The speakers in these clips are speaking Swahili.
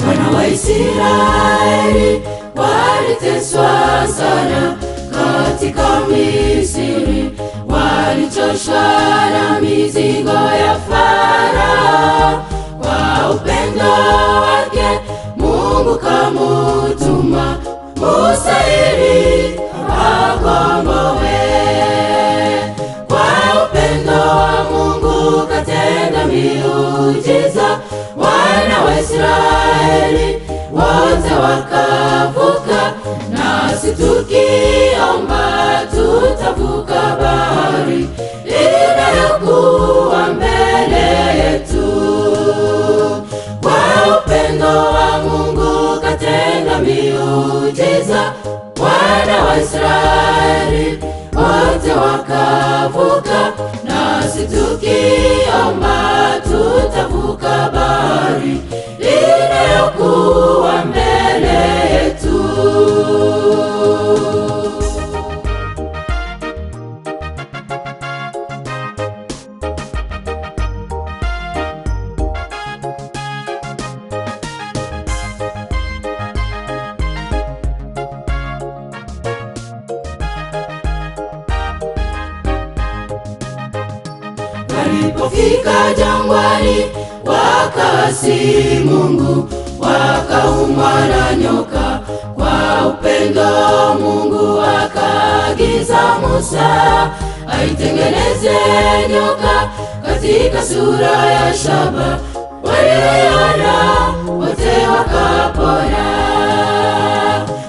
Wana wa Israeli waliteswa sana katika Misri, walichoshwa na mizigo ya Farao. Kwa upendo wake Mungu kamutuma Musa ili akombowe. Kwa upendo wa Mungu katenda miujiza, wana wa Israeli wote wakavuka. Nasi tukiomba tutavuka bahari inayokuwa mbele yetu. Kwa upendo wa Mungu katenda miujiza, wana wa Israeli wote wakavuka. Nasi tukiomba tutavuka bahari inayokuwa mbele yetu. Walipofika jangwani wakasi Mungu, wakaumwa na nyoka. Kwa upendo Mungu akaagiza Musa aitengeneze nyoka katika sura ya shaba. Waliona wote wakapona.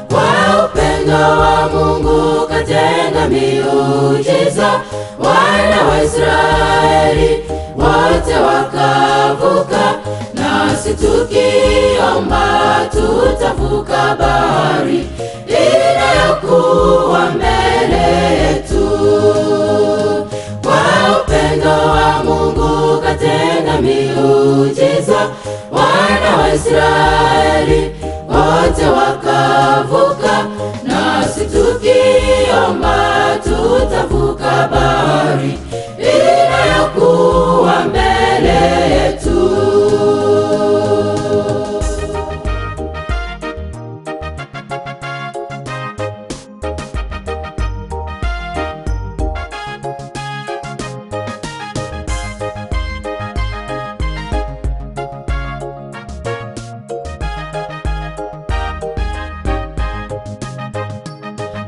Kwa upendo wa Mungu katenda miujiza, wana wa Israeli wote wakavuka. Nasi tukiomba tutavuka bahari inayokuwa mbele yetu. Kwa upendo wa Mungu katenda miujiza, wana wa Israeli wote wakavuka. Nasi tukiomba tutavuka bahari inayokuwa mbele yetu.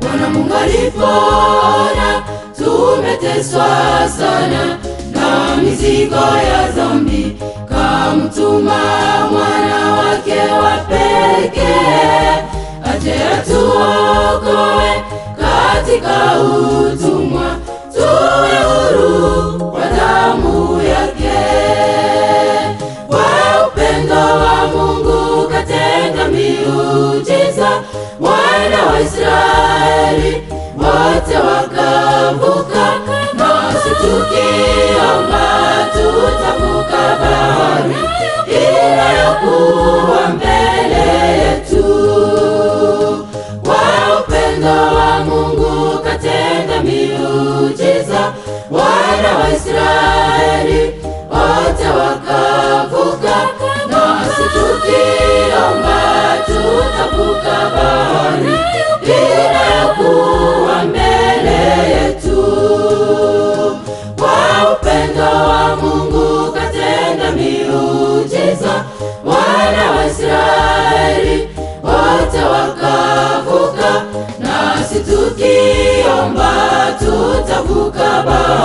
Bwana Mungu alipoona tumeteswa sana na mizigo ya dhambi, kamtuma mwana wake wa pekee aje atuokoe katika utumwa, tuwe huru kwa damu yake. Kwa upendo wa Mungu katenda miujiza, wana wa Israeli wote wakavuka. Nasi tukiomba tutavuka bahari inayokuwa mbele yetu. Kwa upendo wa Mungu katenda miujiza, wana wa Israeli wote wakavuka. Nasi tukiomba tutavuka bahari inayokuwa mbele yetu. Kwa upendo wa Mungu katenda miujiza, wana wa Israeli wote wakavuka. Nasi tukiomba tutavuka bahari